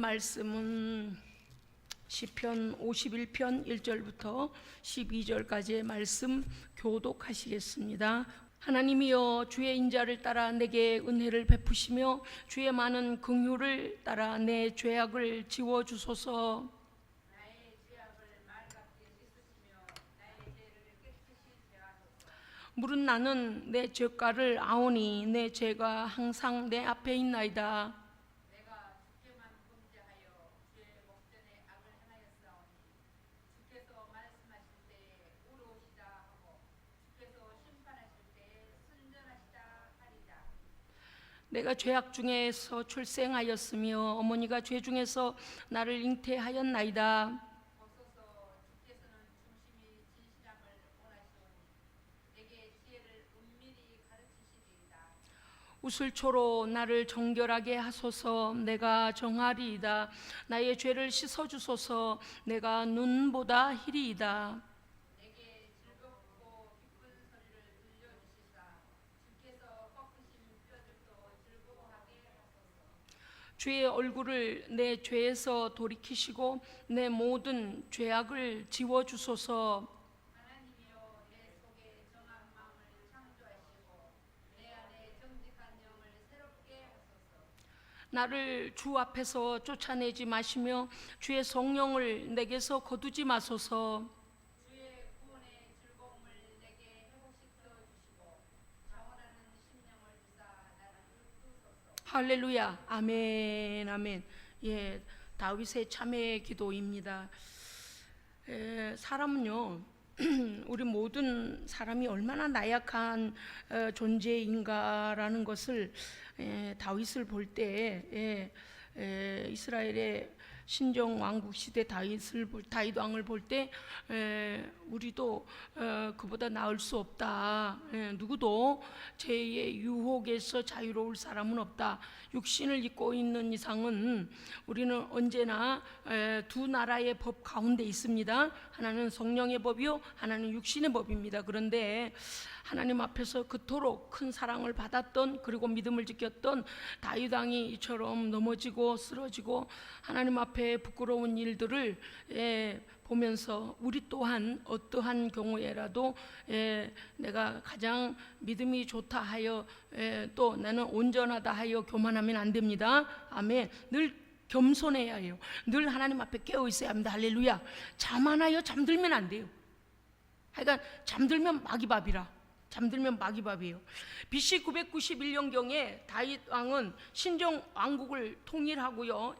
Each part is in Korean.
말씀은 시편 51편 1절부터 12절까지의 말씀 교독하시겠습니다. 하나님이여, 주의 인자를 따라 내게 은혜를 베푸시며 주의 많은 긍휼을 따라 내 죄악을 지워주소서. 나의 죄악을 맑게 씻으시며 나의 죄를 깨끗이 제하소서. 물은 나는 내 죄가를 아오니 내 죄가 항상 내 앞에 있나이다. 내가 주께만 범죄하여 주의 목전에 악을 행하였사오니 주께서 말씀하실 때에 의로우시다 하고 주께서 심판하실 때에 순전하시다 하리라. 내가 죄악 중에서 출생하였으며 어머니가 죄 중에서 나를 잉태하였나이다. 벗어서 주께서는 중심이 진실함을 원하시오니 내게 지혜를 은밀히 가르치시리이다. 우슬초로 나를 정결하게 하소서. 내가 정하리이다. 나의 죄를 씻어주소서. 내가 눈보다 희리이다. 내게 즐겁고 기쁜 소리를 들려주시사 주께서 꺾으신 뼈들도 즐거워하게 하소서. 주의 얼굴을 내 죄에서 돌이키시고 내 모든 죄악을 지워주소서. 하나님이여, 내 속에 정한 마음을 창조하시고 내 안에 정직한 영을 새롭게 하소서. 나를 주 앞에서 쫓아내지 마시며 주의 성령을 내게서 거두지 마소서. 주의 구원의 즐거움을 내게 회복시켜 주시고 자원하는 심령을 주사 나를 이끌소서. 할렐루야. 아멘. 아멘. 예, 다윗의 참회의 기도입니다. 사람은요, 우리 모든 사람이 얼마나 나약한 존재인가라는 것을 다윗을 볼 때, 이스라엘의 신정 왕국 시대 다윗 왕을 볼 때 우리도 그보다 나을 수 없다. 누구도 죄의 유혹에서 자유로울 사람은 없다. 육신을 입고 있는 이상은 우리는 언제나 두 나라의 법 가운데 있습니다. 하나는 성령의 법이요, 하나는 육신의 법입니다. 그런데 하나님 앞에서 그토록 큰 사랑을 받았던, 그리고 믿음을 지켰던 다윗 왕이 이처럼 넘어지고 쓰러지고 하나님 앞에 부끄러운 일들을 보면서 우리 또한 어떠한 경우에라도 내가 가장 믿음이 좋다 하여 또 나는 온전하다 하여 교만하면 안 됩니다. 아멘. 늘 겸손해야 해요. 늘 하나님 앞에 깨어 있어야 합니다. 할렐루야. 자만하여 잠들면 안 돼요. 하여간 잠들면 마귀밥이라. 잠들면 마귀밥이에요. BC 991년경에 다윗 왕은 신정 왕국을 통일하고요.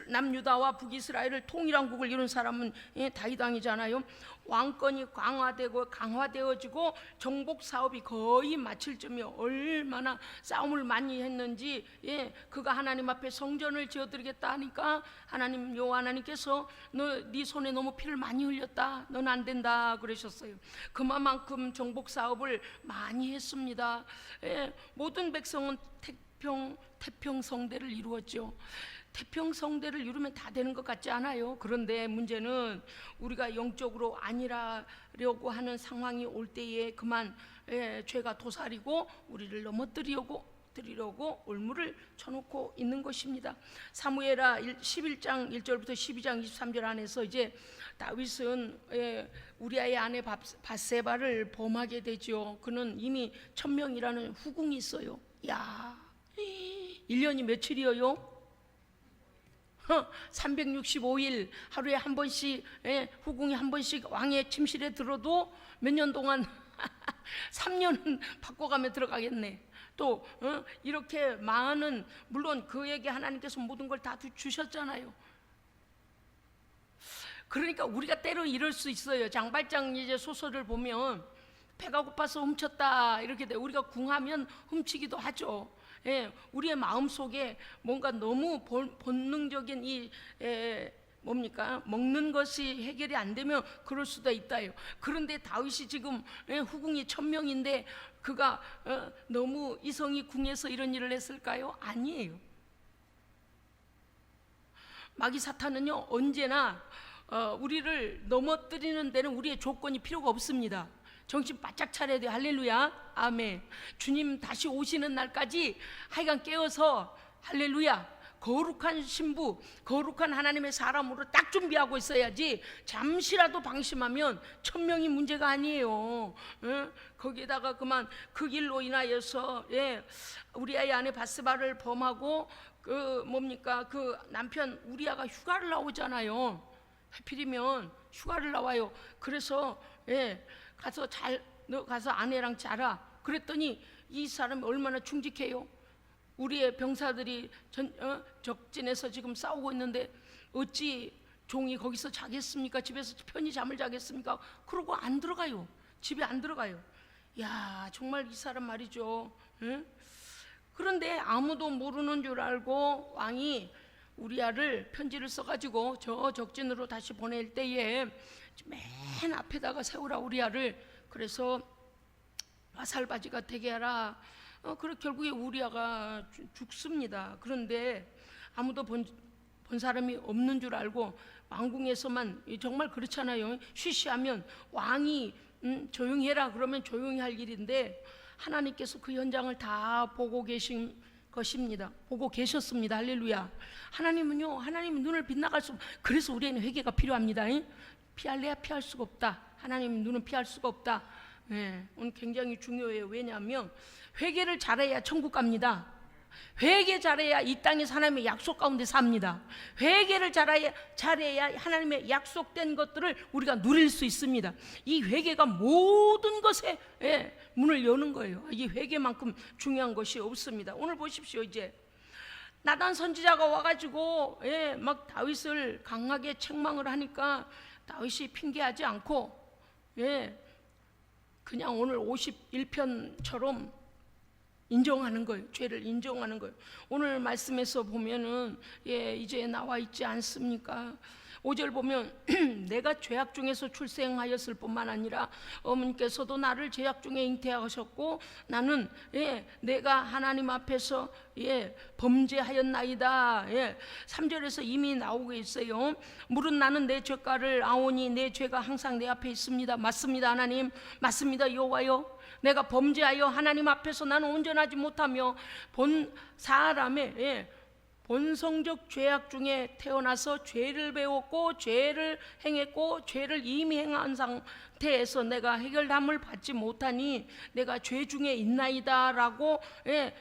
남유다와 북이스라엘을 통일왕국을 이룬 사람은 다윗 왕이잖아요. 왕권이 강화되어지고 정복 사업이 거의 마칠 점이 얼마나 싸움을 많이 했는지, 그가 하나님 앞에 성전을 지어드리겠다 하니까 하나님, 여호와 하나님께서 네 손에 너무 피를 많이 흘렸다, 넌 안 된다 그러셨어요. 그만큼 정복 사업을 많이 했습니다. 모든 백성은 태평성대를 이루었죠. 태평성대를 이루면 다 되는 것 같지 않아요? 그런데 문제는 우리가 영적으로 아니라려고 하는 상황이 올 때에 그만 죄가 도사리고 우리를 넘어뜨리려고 올무를 쳐놓고 있는 것입니다. 사무엘하 11장 1절부터 12장 23절 안에서 이제 다윗은 우리아의 아내 밧세바를 범하게 되죠. 그는 이미 1000명이라는 후궁이 있어요. 야, 1년이 며칠이에요? 365일 하루에 한 번씩, 후궁이 한 번씩 왕의 침실에 들어도 몇 년 동안 3년은 바꿔가며 들어가겠네. 또 이렇게 많은, 물론 그에게 하나님께서 모든 걸 다 주셨잖아요. 그러니까 우리가 때로 이럴 수 있어요. 장발장 이제 소설을 보면 배가 고파서 훔쳤다 이렇게 돼. 우리가 궁하면 훔치기도 하죠. 우리의 마음속에 뭔가 너무 본능적인 먹는 것이 해결이 안 되면 그럴 수도 있다요. 그런데 다윗이 지금 후궁이 1000명인데 그가 너무 이성이 궁해서 이런 일을 했을까요? 아니에요. 마귀 사탄은요, 언제나 우리를 넘어뜨리는 데는 우리의 조건이 필요가 없습니다. 정신 바짝 차려야 돼요. 할렐루야. 아멘. 주님 다시 오시는 날까지 하여간 깨어서 할렐루야 거룩한 신부, 거룩한 하나님의 사람으로 딱 준비하고 있어야지 잠시라도 방심하면 천명이 문제가 아니에요. 거기에다가 그만 그 길로 인하여서 우리아의 아내 바스바를 범하고 그 남편 우리아가 휴가를 나오잖아요. 하필이면 휴가를 나와요. 그래서 너 가서 아내랑 자라. 그랬더니 이 사람이 얼마나 충직해요. 우리의 병사들이 적진에서 지금 싸우고 있는데 어찌 종이 거기서 자겠습니까? 집에서 편히 잠을 자겠습니까? 그러고 안 들어가요. 집에 안 들어가요. 야, 정말 이 사람 말이죠. 그런데 아무도 모르는 줄 알고 왕이 우리아를 편지를 써가지고 저 적진으로 다시 보낼 때에 맨 앞에다가 세우라 우리아를. 그래서 화살바지가 되게 하라. 그래 결국에 우리아가 죽습니다. 그런데 아무도 본 사람이 없는 줄 알고 왕궁에서만, 정말 그렇잖아요. 쉬쉬하면 왕이 조용히 해라 그러면 조용히 할 일인데 하나님께서 그 현장을 다 보고 계신 것입니다. 보고 계셨습니다. 할렐루야. 하나님은요, 하나님 눈을 빗나갈 수, 그래서 우리에는 회개가 필요합니다. 피할래야 피할 수가 없다. 하나님 눈은 피할 수가 없다. 오늘 굉장히 중요해요. 왜냐하면 회개를 잘해야 천국 갑니다. 회개 잘해야 이 땅에서 하나님의 약속 가운데 삽니다. 회개를 잘해야 하나님의 약속된 것들을 우리가 누릴 수 있습니다. 이 회개가 모든 것에 문을 여는 거예요. 이 회개만큼 중요한 것이 없습니다. 오늘 보십시오. 이제 나단 선지자가 와가지고 막 다윗을 강하게 책망을 하니까 다윗이 핑계하지 않고 그냥 오늘 51편처럼 인정하는 거예요. 죄를 인정하는 거예요. 오늘 말씀에서 보면은 이제 나와 있지 않습니까? 5절 보면 내가 죄악 중에서 출생하였을 뿐만 아니라 어머니께서도 나를 죄악 중에 잉태하셨고 나는 내가 하나님 앞에서 범죄하였나이다. 3절에서 이미 나오고 있어요. 물은 나는 내 죄가를 아오니 내 죄가 항상 내 앞에 있습니다. 맞습니다 하나님. 맞습니다 여호와여. 내가 범죄하여 하나님 앞에서 나는 온전하지 못하며 본 사람의 본성적 죄악 중에 태어나서 죄를 배웠고 죄를 행했고 죄를 이미 행한 상태에서 내가 해결함을 받지 못하니 내가 죄 중에 있나이다 라고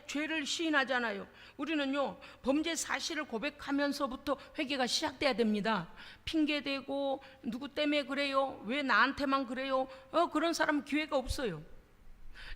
죄를 시인하잖아요. 우리는요 범죄 사실을 고백하면서부터 회개가 시작돼야 됩니다. 핑계대고 누구 때문에 그래요? 왜 나한테만 그래요? 그런 사람은 기회가 없어요.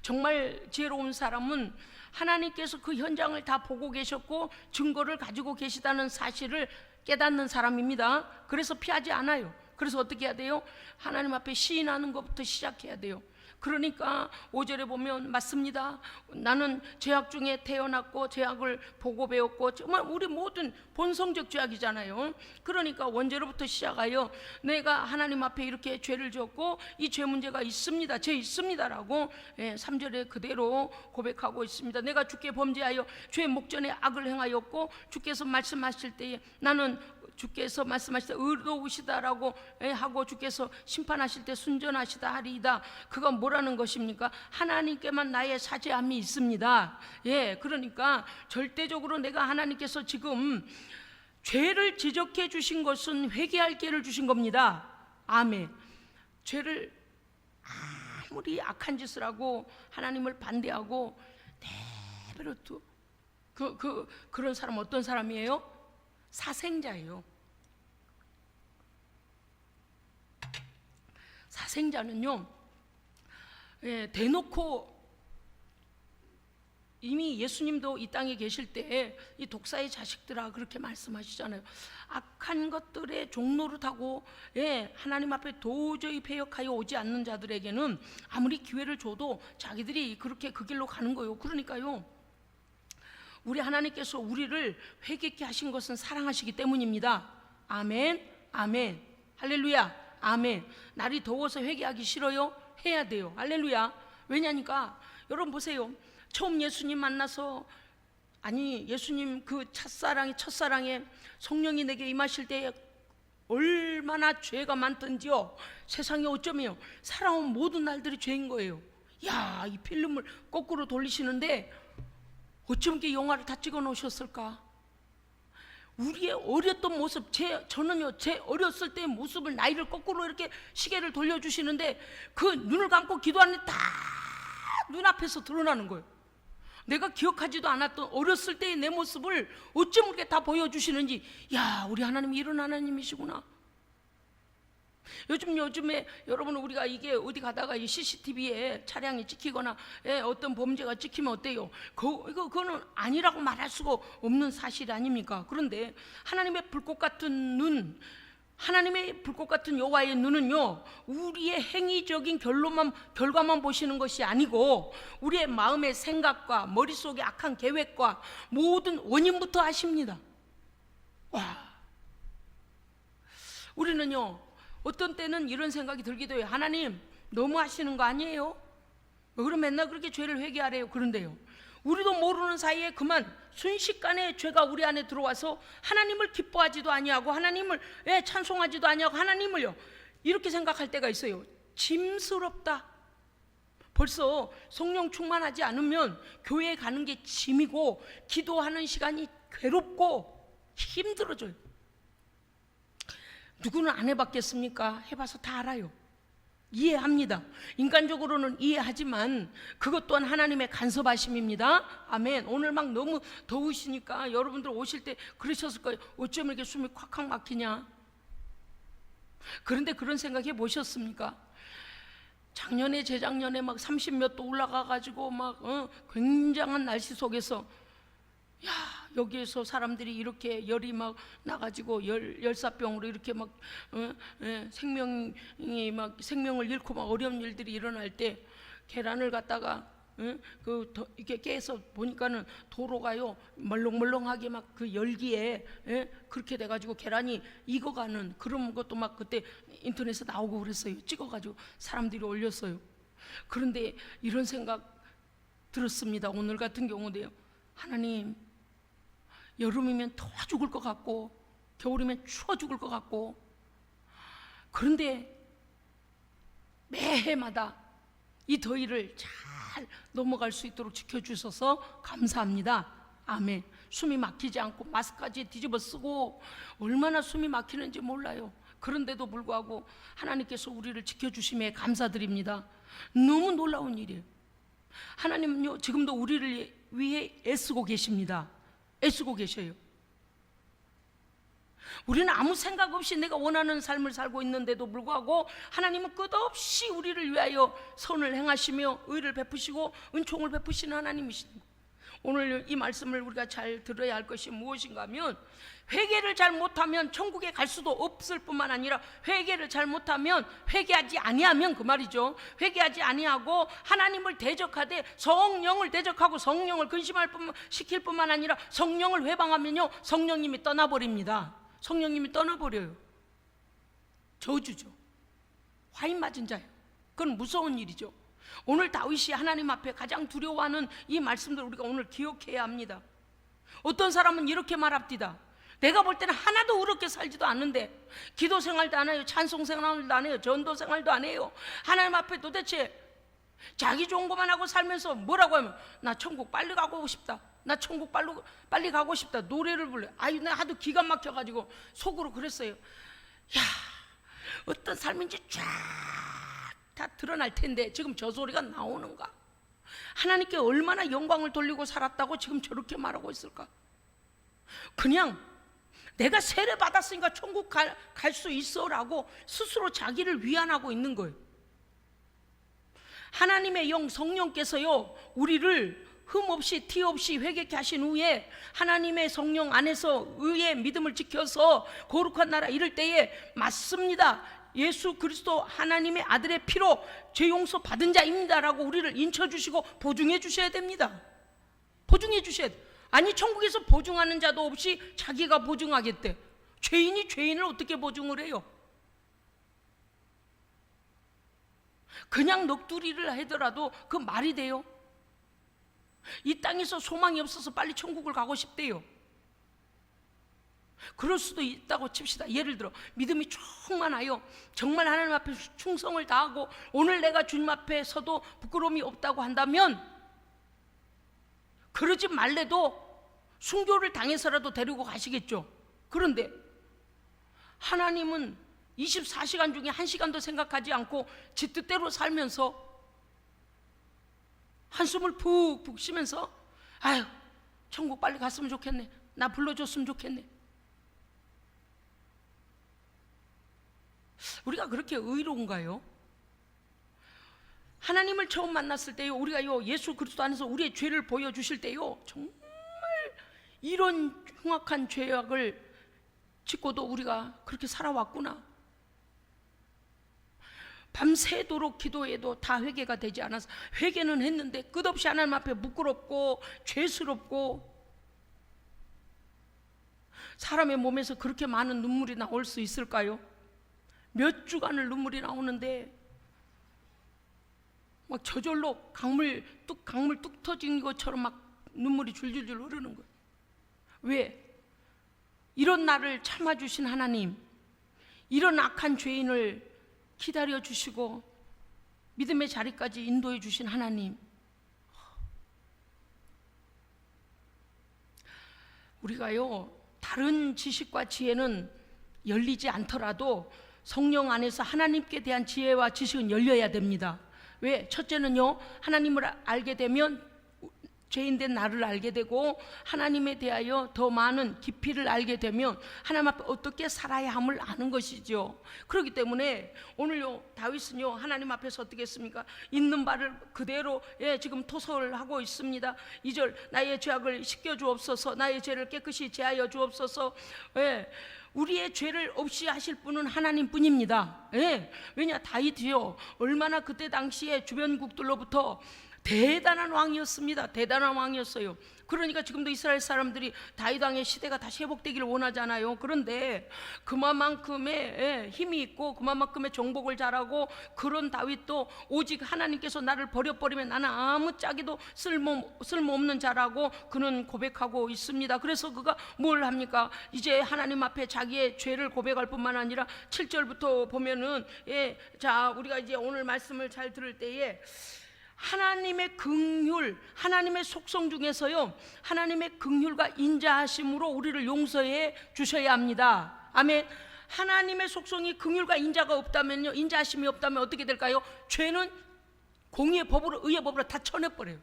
정말 지혜로운 사람은 하나님께서 그 현장을 다 보고 계셨고 증거를 가지고 계시다는 사실을 깨닫는 사람입니다. 그래서 피하지 않아요. 그래서 어떻게 해야 돼요? 하나님 앞에 시인하는 것부터 시작해야 돼요. 그러니까 5절에 보면 맞습니다. 나는 죄악 중에 태어났고 죄악을 보고 배웠고 정말 우리 모든 본성적 죄악이잖아요. 그러니까 원죄로부터 시작하여 내가 하나님 앞에 이렇게 죄를 지었고 이 죄 문제가 있습니다. 죄 있습니다라고 3절에 그대로 고백하고 있습니다. 내가 주께 범죄하여 죄의 목전에 악을 행하였고 주께서 말씀하실 때에 나는 주께서 말씀하실 때 의로우시다라고 하고 주께서 심판하실 때 순전하시다 하리이다. 그건 뭐라는 것입니까? 하나님께만 나의 사죄함이 있습니다. 그러니까 절대적으로 내가 하나님께서 지금 죄를 지적해 주신 것은 회개할 기회를 주신 겁니다. 아멘. 죄를 아무리 악한 짓을 하고 하나님을 반대하고 내버려 두 그런 사람 어떤 사람이에요? 사생자예요. 사생자는요 대놓고 이미 예수님도 이 땅에 계실 때 이 독사의 자식들아 그렇게 말씀하시잖아요. 악한 것들의 종노릇하고 하나님 앞에 도저히 패역하여 오지 않는 자들에게는 아무리 기회를 줘도 자기들이 그렇게 그 길로 가는 거예요. 그러니까요 우리 하나님께서 우리를 회개케 하신 것은 사랑하시기 때문입니다. 아멘, 아멘, 할렐루야, 아멘. 날이 더워서 회개하기 싫어요? 해야 돼요. 할렐루야. 왜냐니까 여러분 보세요. 처음 예수님 만나서 예수님 그 첫사랑에 성령이 내게 임하실 때 얼마나 죄가 많던지요. 세상에 어쩌면 살아온 모든 날들이 죄인 거예요. 야, 이 필름을 거꾸로 돌리시는데 어쩜 이렇게 영화를 다 찍어 놓으셨을까? 우리의 어렸던 모습, 저는요 제 어렸을 때의 모습을, 나이를 거꾸로 이렇게 시계를 돌려주시는데 그 눈을 감고 기도하는데 다 눈앞에서 드러나는 거예요. 내가 기억하지도 않았던 어렸을 때의 내 모습을 어쩜 그렇게 다 보여주시는지, 야, 우리 하나님이 이런 하나님이시구나. 요즘에 여러분, 우리가 이게 어디 가다가 이 CCTV에 차량이 찍히거나 어떤 범죄가 찍히면 어때요? 그거는 아니라고 말할 수가 없는 사실 아닙니까? 그런데 하나님의 불꽃 같은 눈, 하나님의 불꽃 같은 여호와의 눈은요, 우리의 행위적인 결과만 보시는 것이 아니고 우리의 마음의 생각과 머릿속의 악한 계획과 모든 원인부터 아십니다. 와, 우리는요 어떤 때는 이런 생각이 들기도 해요. 하나님 너무 하시는 거 아니에요? 왜 그럼 맨날 그렇게 죄를 회개하래요? 그런데요, 우리도 모르는 사이에 그만 순식간에 죄가 우리 안에 들어와서 하나님을 기뻐하지도 아니하고 하나님을 찬송하지도 아니하고 하나님을요 이렇게 생각할 때가 있어요. 짐스럽다. 벌써 성령 충만하지 않으면 교회에 가는 게 짐이고 기도하는 시간이 괴롭고 힘들어져요. 누구는 안 해봤겠습니까? 해봐서 다 알아요. 이해합니다. 인간적으로는 이해하지만 그것 또한 하나님의 간섭하심입니다. 아멘. 오늘 막 너무 더우시니까 여러분들 오실 때 그러셨을 거예요. 어쩜 이렇게 숨이 콱콱 막히냐. 그런데 그런 생각해 보셨습니까? 작년에 재작년에 막 30몇 도 올라가가지고 막 굉장한 날씨 속에서, 야, 여기에서 사람들이 이렇게 열이 막 나가지고 열사병으로 이렇게 막 생명을 잃고 막 어려운 일들이 일어날 때 계란을 갖다가 이렇게 깨서 보니까는 도로가요 멀렁멀렁하게 막 그 열기에 그렇게 돼가지고 계란이 익어가는 그런 것도 막 그때 인터넷에 나오고 그랬어요. 찍어가지고 사람들이 올렸어요. 그런데 이런 생각 들었습니다. 오늘 같은 경우도요. 하나님, 여름이면 더워 죽을 것 같고 겨울이면 추워 죽을 것 같고, 그런데 매해마다 이 더위를 잘 넘어갈 수 있도록 지켜주셔서 감사합니다. 아멘. 숨이 막히지 않고 마스크까지 뒤집어 쓰고 얼마나 숨이 막히는지 몰라요. 그런데도 불구하고 하나님께서 우리를 지켜주심에 감사드립니다. 너무 놀라운 일이에요. 하나님은요 지금도 우리를 위해 애쓰고 계십니다. 애쓰고 계셔요. 우리는 아무 생각 없이 내가 원하는 삶을 살고 있는데도 불구하고 하나님은 끝없이 우리를 위하여 선을 행하시며 의를 베푸시고 은총을 베푸시는 하나님이십니다. 오늘 이 말씀을 우리가 잘 들어야 할 것이 무엇인가 하면, 회개를 잘 못하면 천국에 갈 수도 없을 뿐만 아니라 회개를 잘 못하면, 회개하지 아니하면 그 말이죠, 회개하지 아니하고 하나님을 대적하되 성령을 대적하고 성령을 시킬 뿐만 아니라 성령을 회방하면요 성령님이 떠나버립니다. 성령님이 떠나버려요. 저주죠. 화인 맞은 자예요. 그건 무서운 일이죠. 오늘 다윗이 하나님 앞에 가장 두려워하는 이 말씀들 우리가 오늘 기억해야 합니다. 어떤 사람은 이렇게 말합니다. 내가 볼 때는 하나도 의롭게 살지도 않는데 기도 생활도 안 해요, 찬송 생활도 안 해요, 전도 생활도 안 해요. 하나님 앞에 도대체 자기 좋은 것만 하고 살면서 뭐라고 하면, 나 천국 빨리 가고 싶다, 나 천국 빨리 가고 싶다, 노래를 불러. 아유, 내가 하도 기가 막혀가지고 속으로 그랬어요. 야, 어떤 삶인지 쫙 다 드러날 텐데 지금 저 소리가 나오는가? 하나님께 얼마나 영광을 돌리고 살았다고 지금 저렇게 말하고 있을까? 그냥 내가 세례 받았으니까 천국 갈 수 있어라고 스스로 자기를 위안하고 있는 거예요. 하나님의 영 성령께서요 우리를 흠없이 티 없이 회개케 하신 후에 하나님의 성령 안에서 의의 믿음을 지켜서 거룩한 나라 이를 때에, 맞습니다, 예수 그리스도 하나님의 아들의 피로 죄 용서 받은 자입니다라고 우리를 인쳐주시고 보증해 주셔야 됩니다. 보증해 주셔야 돼요. 아니, 천국에서 보증하는 자도 없이 자기가 보증하겠대. 죄인이 죄인을 어떻게 보증을 해요? 그냥 넋두리를 하더라도 그 말이 돼요? 이 땅에서 소망이 없어서 빨리 천국을 가고 싶대요. 그럴 수도 있다고 칩시다. 예를 들어 믿음이 충만하여 정말 하나님 앞에 충성을 다하고 오늘 내가 주님 앞에 서도 부끄러움이 없다고 한다면, 그러지 말래도 순교를 당해서라도 데리고 가시겠죠. 그런데 하나님은 24시간 중에 1시간도 생각하지 않고 지 뜻대로 살면서 한숨을 푹푹 쉬면서 아유, 천국 빨리 갔으면 좋겠네, 나 불러줬으면 좋겠네. 우리가 그렇게 의로운가요? 하나님을 처음 만났을 때요, 우리가요 예수 그리스도 안에서 우리의 죄를 보여주실 때요, 정말 이런 흉악한 죄악을 짓고도 우리가 그렇게 살아왔구나. 밤새도록 기도해도 다 회개가 되지 않아서, 회개는 했는데 끝없이 하나님 앞에 부끄럽고 죄스럽고, 사람의 몸에서 그렇게 많은 눈물이 나올 수 있을까요? 몇 주간을 눈물이 나오는데 막 저절로 강물 뚝 터진 것처럼 막 눈물이 줄줄줄 흐르는 거예요. 왜? 이런 나를 참아주신 하나님, 이런 악한 죄인을 기다려주시고 믿음의 자리까지 인도해 주신 하나님, 우리가요 다른 지식과 지혜는 열리지 않더라도 성령 안에서 하나님께 대한 지혜와 지식은 열려야 됩니다. 왜? 첫째는요, 하나님을 알게 되면 죄인된 나를 알게 되고, 하나님에 대하여 더 많은 깊이를 알게 되면 하나님 앞에 어떻게 살아야 함을 아는 것이죠. 그렇기 때문에 오늘요 다윗은요 하나님 앞에서 어떻게 했습니까? 있는 바를 그대로 지금 토설을 하고 있습니다. 2절, 나의 죄악을 씻겨 주옵소서, 나의 죄를 깨끗이 제하여 주옵소서. 우리의 죄를 없이 하실 분은 하나님뿐입니다. 왜냐, 다윗이요 얼마나 그때 당시에 주변국들로부터 대단한 왕이었습니다. 대단한 왕이었어요. 그러니까 지금도 이스라엘 사람들이 다윗 왕의 시대가 다시 회복되기를 원하잖아요. 그런데 그만큼의 힘이 있고 그만큼의 정복을 잘하고, 그런 다윗도 오직 하나님께서 나를 버려버리면 나는 아무 짝에도 쓸모없는 자라고 그는 고백하고 있습니다. 그래서 그가 뭘 합니까? 이제 하나님 앞에 자기의 죄를 고백할 뿐만 아니라 7절부터 보면은 자, 우리가 이제 오늘 말씀을 잘 들을 때에 하나님의 긍휼, 하나님의 속성 중에서요 하나님의 긍휼과 인자하심으로 우리를 용서해 주셔야 합니다. 아멘. 하나님의 속성이 긍휼과 인자가 없다면요, 인자하심이 없다면 어떻게 될까요? 죄는 공의의 법으로, 의의 법으로 다 쳐내버려요.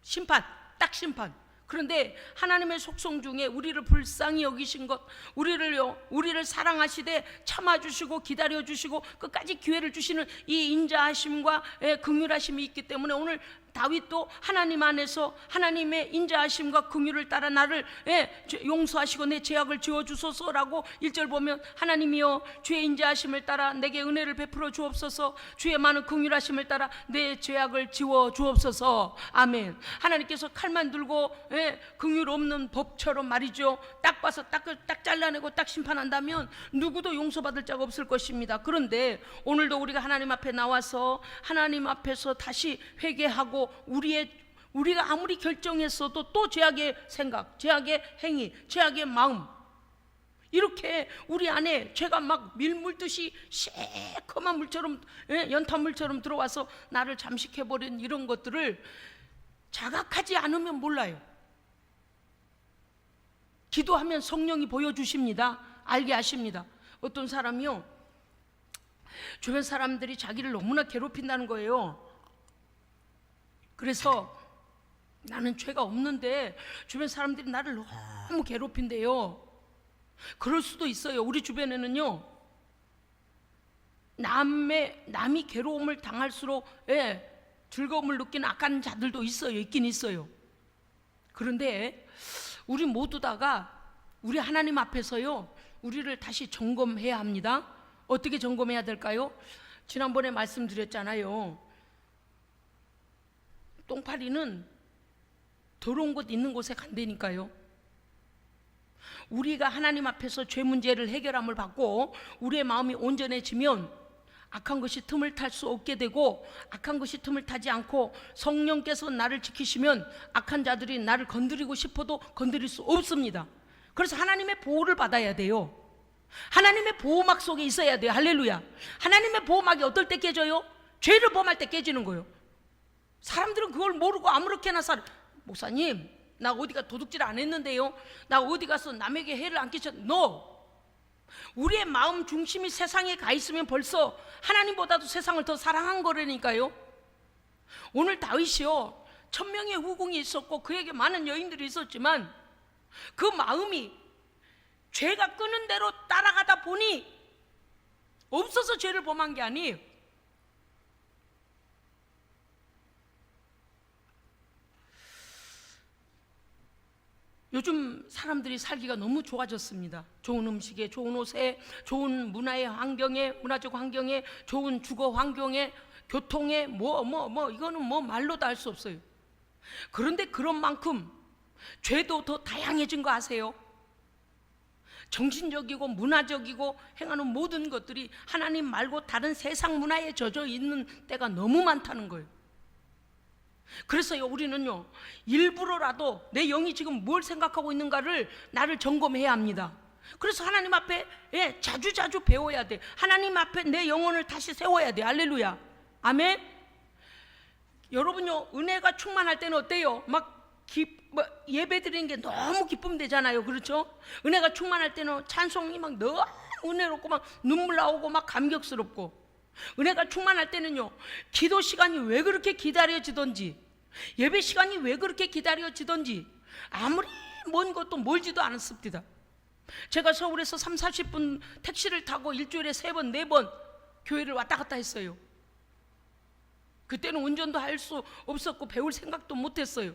심판, 딱 심판. 그런데 하나님의 속성 중에 우리를 불쌍히 여기신 것, 우리를 사랑하시되 참아주시고 기다려주시고 끝까지 기회를 주시는 이 인자하심과 긍휼하심이 있기 때문에 오늘 다윗도 하나님 안에서 하나님의 인자하심과 긍휼을 따라 나를 용서하시고 내 죄악을 지워주소서라고 1절 보면, 하나님이여 주의 인자하심을 따라 내게 은혜를 베풀어 주옵소서, 주의 많은 긍휼하심을 따라 내 죄악을 지워주옵소서. 아멘. 하나님께서 칼만 들고 긍휼 없는 법처럼 말이죠, 딱 봐서 딱 잘라내고 딱 심판한다면 누구도 용서받을 자가 없을 것입니다. 그런데 오늘도 우리가 하나님 앞에 나와서 하나님 앞에서 다시 회개하고, 우리가 아무리 결정했어도 또 죄악의 생각, 죄악의 행위, 죄악의 마음, 이렇게 우리 안에 죄가 막 밀물듯이 새콤한 물처럼, 연탄물처럼 들어와서 나를 잠식해버린 이런 것들을 자각하지 않으면 몰라요. 기도하면 성령이 보여주십니다. 알게 하십니다. 어떤 사람이요, 주변 사람들이 자기를 너무나 괴롭힌다는 거예요. 그래서 나는 죄가 없는데 주변 사람들이 나를 너무 괴롭힌대요. 그럴 수도 있어요. 우리 주변에는요 남이 괴로움을 당할수록 즐거움을 느끼는 악한 자들도 있어요. 있긴 있어요. 그런데 우리 모두 다가 우리 하나님 앞에서요 우리를 다시 점검해야 합니다. 어떻게 점검해야 될까요? 지난번에 말씀드렸잖아요. 똥파리는 더러운 곳 있는 곳에 간다니까요. 우리가 하나님 앞에서 죄 문제를 해결함을 받고 우리의 마음이 온전해지면 악한 것이 틈을 탈 수 없게 되고, 악한 것이 틈을 타지 않고 성령께서 나를 지키시면 악한 자들이 나를 건드리고 싶어도 건드릴 수 없습니다. 그래서 하나님의 보호를 받아야 돼요. 하나님의 보호막 속에 있어야 돼요. 할렐루야. 하나님의 보호막이 어떨 때 깨져요? 죄를 범할 때 깨지는 거예요. 사람들은 그걸 모르고 아무렇게나 살아. 목사님, 나 어디가 도둑질 안 했는데요, 나 어디 가서 남에게 해를 안 끼쳤. No. 우리의 마음 중심이 세상에 가 있으면 벌써 하나님보다도 세상을 더 사랑한 거라니까요. 오늘 다윗이요, 1000명의 후궁이 있었고 그에게 많은 여인들이 있었지만 그 마음이 죄가 끄는 대로 따라가다 보니 없어서 죄를 범한 게 아니에요. 요즘 사람들이 살기가 너무 좋아졌습니다. 좋은 음식에, 좋은 옷에, 좋은 문화의 환경에, 문화적 환경에, 좋은 주거 환경에, 교통에, 이거는 말로도 할 수 없어요. 그런데 그런 만큼 죄도 더 다양해진 거 아세요? 정신적이고 문화적이고 행하는 모든 것들이 하나님 말고 다른 세상 문화에 젖어 있는 때가 너무 많다는 거예요. 그래서요, 우리는요, 일부러라도 내 영이 지금 뭘 생각하고 있는가를 나를 점검해야 합니다. 그래서 하나님 앞에 자주 배워야 돼. 하나님 앞에 내 영혼을 다시 세워야 돼. 할렐루야, 아멘. 여러분요, 은혜가 충만할 때는 어때요? 예배 드리는 게 너무 기쁨 되잖아요. 그렇죠? 은혜가 충만할 때는 찬송이 막 너무 은혜롭고 막 눈물 나오고 막 감격스럽고, 은혜가 충만할 때는요, 기도 시간이 왜 그렇게 기다려지던지, 예배 시간이 왜 그렇게 기다려지던지 아무리 먼 것도 멀지도 않았습니다. 제가 서울에서 30-40분 택시를 타고 일주일에 3번 4번 교회를 왔다 갔다 했어요. 그때는 운전도 할 수 없었고 배울 생각도 못했어요.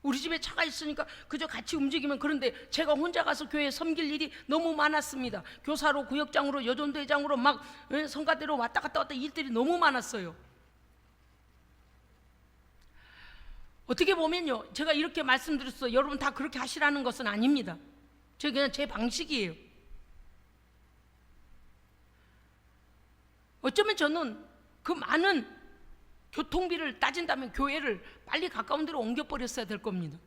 우리 집에 차가 있으니까 그저 같이 움직이면. 그런데 제가 혼자 가서 교회에 섬길 일이 너무 많았습니다. 교사로, 구역장으로, 여전도회장으로 막 성가대로 왔다 갔다 일들이 너무 많았어요. 어떻게 보면요, 제가 이렇게 말씀드렸어요. 여러분 다 그렇게 하시라는 것은 아닙니다. 저 그냥 제 방식이에요. 어쩌면 저는 그 많은 교통비를 따진다면 교회를 빨리 가까운 데로 옮겨버렸어야 될 겁니다.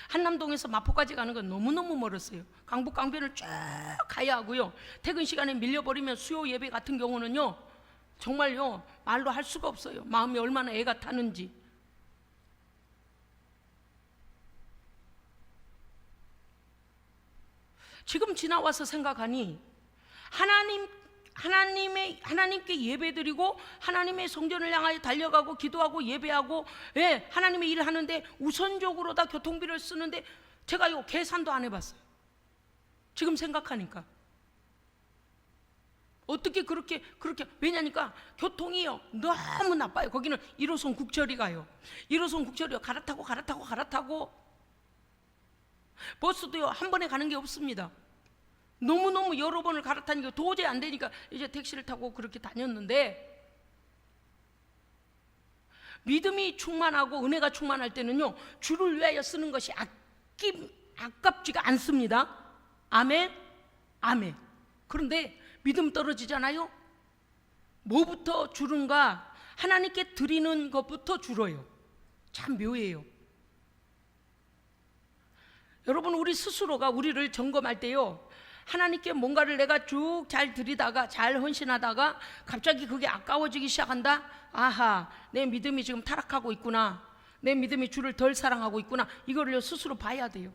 한남동에서 마포까지 가는 건 너무너무 멀었어요. 강북 강변을 쫙 가야 하고요, 퇴근 시간에 밀려버리면 수요 예배 같은 경우는요, 정말요 말로 할 수가 없어요. 마음이 얼마나 애가 타는지. 지금 지나와서 생각하니 하나님께 예배드리고 하나님의 성전을 향하여 달려가고 기도하고 예배하고, 하나님의 일을 하는데 우선적으로 다 교통비를 쓰는데 제가 이거 계산도 안 해봤어요. 지금 생각하니까 어떻게 그렇게 왜냐니까 교통이요 너무 나빠요. 거기는 1호선 국철이 가요. 1호선 국철이요, 갈아타고 버스도요 한 번에 가는 게 없습니다. 너무너무 여러 번을 갈아타니까 도저히 안 되니까 이제 택시를 타고 그렇게 다녔는데, 믿음이 충만하고 은혜가 충만할 때는요, 주를 위하여 쓰는 것이 아깝지가 않습니다. 아멘, 아멘. 그런데 믿음 떨어지잖아요. 뭐부터 줄은가? 하나님께 드리는 것부터 줄어요. 참 묘해요. 여러분, 우리 스스로가 우리를 점검할 때요, 하나님께 뭔가를 내가 쭉 잘 드리다가 잘 헌신하다가 갑자기 그게 아까워지기 시작한다. 아하, 내 믿음이 지금 타락하고 있구나, 내 믿음이 주를 덜 사랑하고 있구나. 이거를 스스로 봐야 돼요.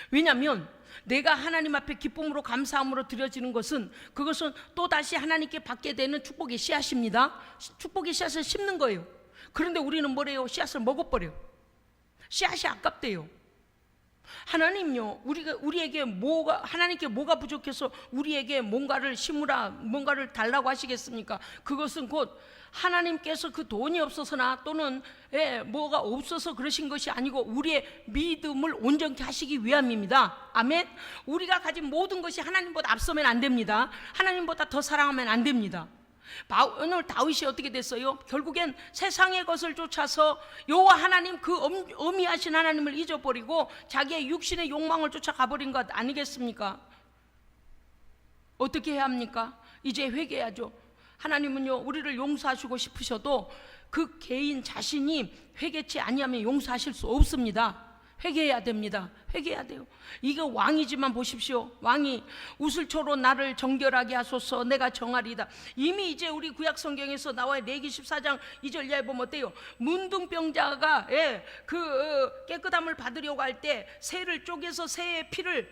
왜냐하면 내가 하나님 앞에 기쁨으로 감사함으로 드려지는 것은, 그것은 또다시 하나님께 받게 되는 축복의 씨앗입니다. 축복의 씨앗을 심는 거예요. 그런데 우리는 뭐래요? 씨앗을 먹어버려요. 씨앗이 아깝대요. 하나님요, 우리에게 하나님께 뭐가 부족해서 우리에게 뭔가를 심으라, 뭔가를 달라고 하시겠습니까? 그것은 곧 하나님께서 그 돈이 없어서나 또는 뭐가 없어서 그러신 것이 아니고 우리의 믿음을 온전케 하시기 위함입니다. 아멘. 우리가 가진 모든 것이 하나님보다 앞서면 안 됩니다. 하나님보다 더 사랑하면 안 됩니다. 오늘 다윗이 어떻게 됐어요? 결국엔 세상의 것을 쫓아서 여호와 하나님, 그 어미하신 하나님을 잊어버리고 자기의 육신의 욕망을 쫓아가 버린 것 아니겠습니까? 어떻게 해야 합니까? 이제 회개해야죠. 하나님은요, 우리를 용서하시고 싶으셔도 그 개인 자신이 회개치 아니하면 용서하실 수 없습니다. 회개해야 됩니다. 회개해야 돼요. 이게 왕이지만 보십시오. 왕이 우슬초로 나를 정결하게 하소서 내가 정하리이다. 이미 이제 우리 구약 성경에서 나와요. 레기 14장 2절 이하에 보면 어때요? 문둥병자가 그 깨끗함을 받으려고 할 때 새를 쪼개서 새의 피를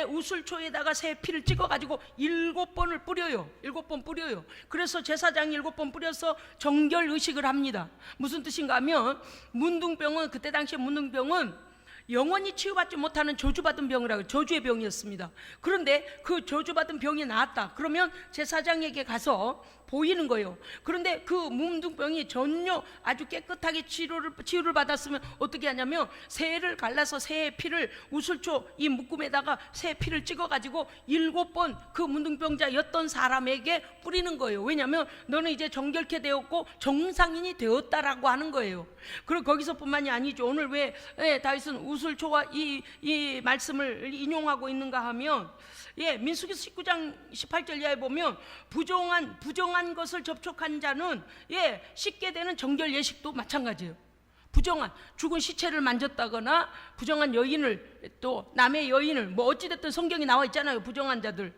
우슬초에다가 새의 피를 찍어가지고 7번을 뿌려요. 7번 뿌려요. 그래서 제사장이 7번 뿌려서 정결 의식을 합니다. 무슨 뜻인가 하면 문둥병은 그때 당시에 문둥병은 영원히 치유받지 못하는 저주받은 병이라고, 저주의 병이었습니다. 그런데 그 저주받은 병이 나았다 그러면 제사장에게 가서 보이는 거예요. 그런데 그 문둥병이 전혀 아주 깨끗하게 치유를 받았으면 어떻게 하냐면 새를 갈라서 새의 피를 우슬초 이 묶음에다가 새 피를 찍어가지고 7번 그 문둥병자였던 사람에게 뿌리는 거예요. 왜냐하면 너는 이제 정결케 되었고 정상인이 되었다라고 하는 거예요. 그리고 거기서뿐만이 아니죠. 오늘 왜 다윗은 우슬초와 이 말씀을 인용하고 있는가 하면 민수기 19장 18절 이하에 보면 부정한 것을 접촉한 자는 씻게 되는 정결 예식도 마찬가지예요. 부정한 죽은 시체를 만졌다거나 부정한 여인을 또 남의 여인을 뭐 어찌됐든 성경이 나와 있잖아요. 부정한 자들.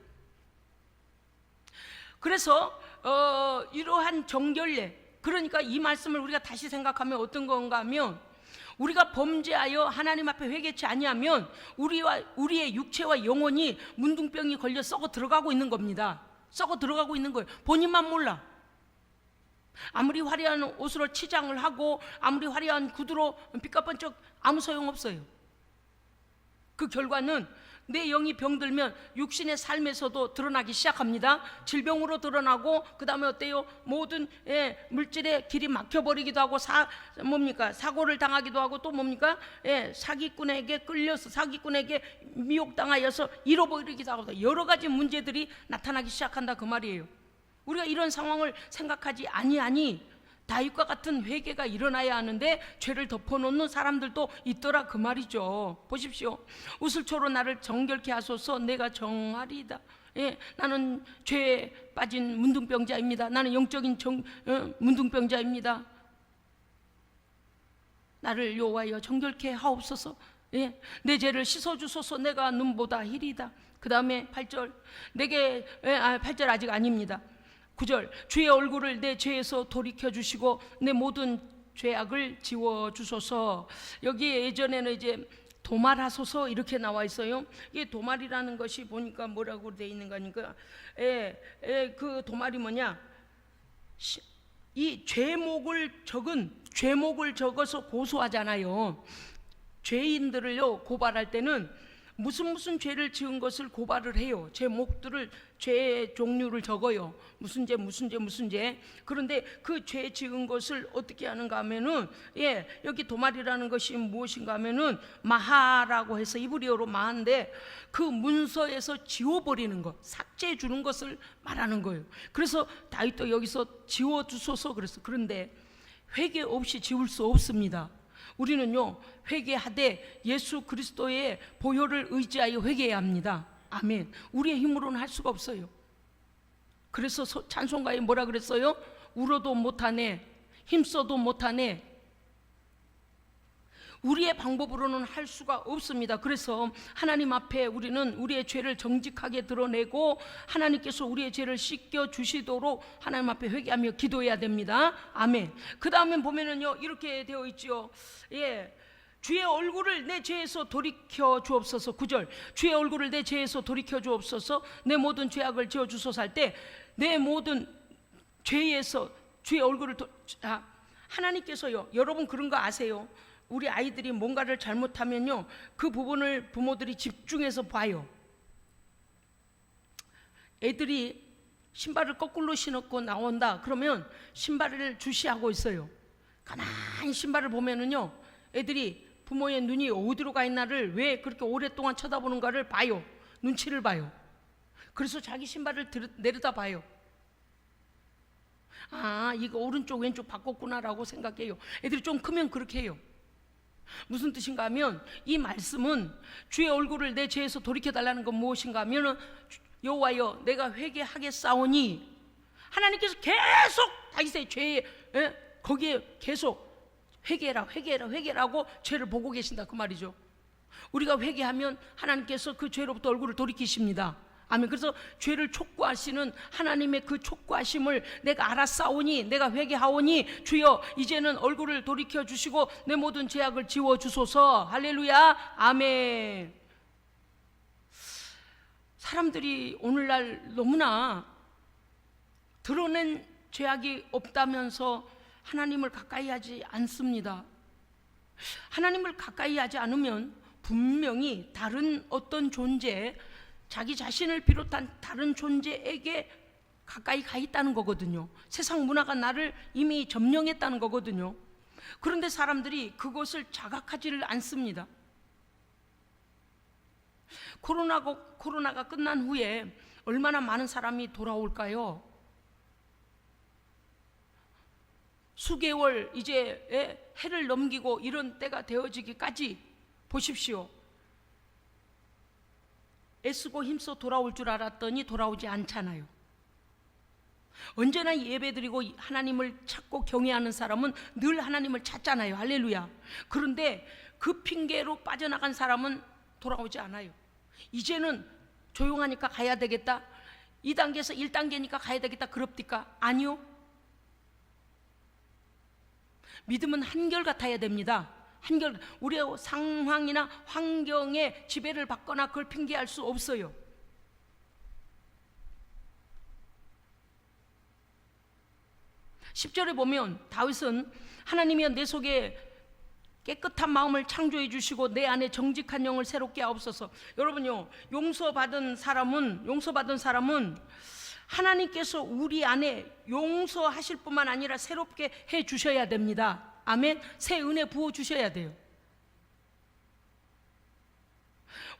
그래서 이러한 정결례, 그러니까 이 말씀을 우리가 다시 생각하면 어떤 건가 하면 우리가 범죄하여 하나님 앞에 회개치 아니하면 우리의 육체와 영혼이 문둥병이 걸려 썩어 들어가고 있는 겁니다. 썩어 들어가고 있는 거예요. 본인만 몰라. 아무리 화려한 옷으로 치장을 하고 아무리 화려한 구두로 빛깔번쩍 아무 소용없어요. 그 결과는 내 영이 병들면 육신의 삶에서도 드러나기 시작합니다. 질병으로 드러나고 그 다음에 어때요? 모든 물질의 길이 막혀버리기도 하고 사고를 당하기도 하고 또 뭡니까? 사기꾼에게 끌려서 사기꾼에게 미혹당하여서 잃어버리기도 하고 여러 가지 문제들이 나타나기 시작한다 그 말이에요. 우리가 이런 상황을 생각하지 아니하니 다윗과 같은 회개가 일어나야 하는데 죄를 덮어놓는 사람들도 있더라 그 말이죠. 보십시오. 우슬초로 나를 정결케 하소서 내가 정하리이다. 나는 죄에 빠진 문둥병자입니다. 나는 영적인 문둥병자입니다. 나를 여호와여 정결케 하옵소서. 내 죄를 씻어주소서 내가 눈보다 희리다. 그 다음에 8절 8절 아직 아닙니다. 9절 주의 얼굴을 내 죄에서 돌이켜 주시고 내 모든 죄악을 지워 주소서. 여기에 예전에는 이제 도말하소서 이렇게 나와 있어요. 이게 도말이라는 것이 보니까 뭐라고 돼 있는가 하니까 그 도말이 뭐냐, 이 죄목을 적어서 고소하잖아요. 죄인들을요 고발할 때는 무슨 죄를 지은 것을 고발을 해요. 제목들을, 죄의 종류를 적어요. 무슨 죄. 그런데 그 죄 지은 것을 어떻게 하는가 하면은 여기 도말이라는 것이 무엇인가 하면은 마하라고 해서 이브리어로 마한데 그 문서에서 지워버리는 것, 삭제해 주는 것을 말하는 거예요. 그래서 다윗도 여기서 지워주소서 그랬어. 그런데 회개 없이 지울 수 없습니다. 우리는요 회개하되 예수 그리스도의 보혈을 의지하여 회개해야 합니다. 아멘. 우리의 힘으로는 할 수가 없어요. 그래서 찬송가에 뭐라 그랬어요? 울어도 못하네, 힘써도 못하네. 우리의 방법으로는 할 수가 없습니다. 그래서 하나님 앞에 우리는 우리의 죄를 정직하게 드러내고 하나님께서 우리의 죄를 씻겨 주시도록 하나님 앞에 회개하며 기도해야 됩니다. 아멘. 그 다음에 보면은요 이렇게 되어 있죠. 주의 얼굴을 내 죄에서 돌이켜 주옵소서. 9절 주의 얼굴을 내 죄에서 돌이켜 주옵소서. 내 모든 죄악을 지어 주소서 할 때 내 모든 죄에서 주의 얼굴을 하나님께서요, 여러분 그런 거 아세요? 우리 아이들이 뭔가를 잘못하면요 그 부분을 부모들이 집중해서 봐요. 애들이 신발을 거꾸로 신었고 나온다 그러면 신발을 주시하고 있어요. 가만히 신발을 보면은요 애들이 부모의 눈이 어디로 가 있나를 왜 그렇게 오랫동안 쳐다보는가를 봐요. 눈치를 봐요. 그래서 자기 신발을 내려다 봐요. 아, 이거 오른쪽 왼쪽 바꿨구나라고 생각해요. 애들이 좀 크면 그렇게 해요. 무슨 뜻인가 하면 이 말씀은 주의 얼굴을 내 죄에서 돌이켜달라는 건 무엇인가 하면 여호와여 내가 회개하겠사오니, 하나님께서 계속 다윗의 죄에 거기에 계속 회개해라, 회개해라, 회개라고 죄를 보고 계신다 그 말이죠. 우리가 회개하면 하나님께서 그 죄로부터 얼굴을 돌이키십니다. 아멘. 그래서 죄를 촉구하시는 하나님의 그 촉구하심을 내가 알았사오니, 내가 회개하오니 주여 이제는 얼굴을 돌이켜 주시고 내 모든 죄악을 지워 주소서. 할렐루야. 아멘. 사람들이 오늘날 너무나 드러낸 죄악이 없다면서 하나님을 가까이 하지 않습니다. 하나님을 가까이 하지 않으면 분명히 다른 어떤 존재, 자기 자신을 비롯한 다른 존재에게 가까이 가 있다는 거거든요. 세상 문화가 나를 이미 점령했다는 거거든요. 그런데 사람들이 그것을 자각하지를 않습니다. 코로나가 끝난 후에 얼마나 많은 사람이 돌아올까요? 수개월 이제 해를 넘기고 이런 때가 되어지기까지 보십시오. 애쓰고 힘써 돌아올 줄 알았더니 돌아오지 않잖아요. 언제나 예배드리고 하나님을 찾고 경외하는 사람은 늘 하나님을 찾잖아요. 할렐루야. 그런데 그 핑계로 빠져나간 사람은 돌아오지 않아요. 이제는 조용하니까 가야 되겠다, 2단계에서 1단계니까 가야 되겠다 그럽니까? 아니요. 믿음은 한결같아야 됩니다. 우리의 상황이나 환경에 지배를 받거나 그걸 핑계할 수 없어요. (10절에) 보면 다윗은 하나님이여 내 속에 깨끗한 마음을 창조해 주시고 내 안에 정직한 영을 새롭게 하옵소서. 여러분요, 용서받은 사람은 하나님께서 우리 안에 용서하실 뿐만 아니라 새롭게 해 주셔야 됩니다. 아멘. 새 은혜 부어 주셔야 돼요.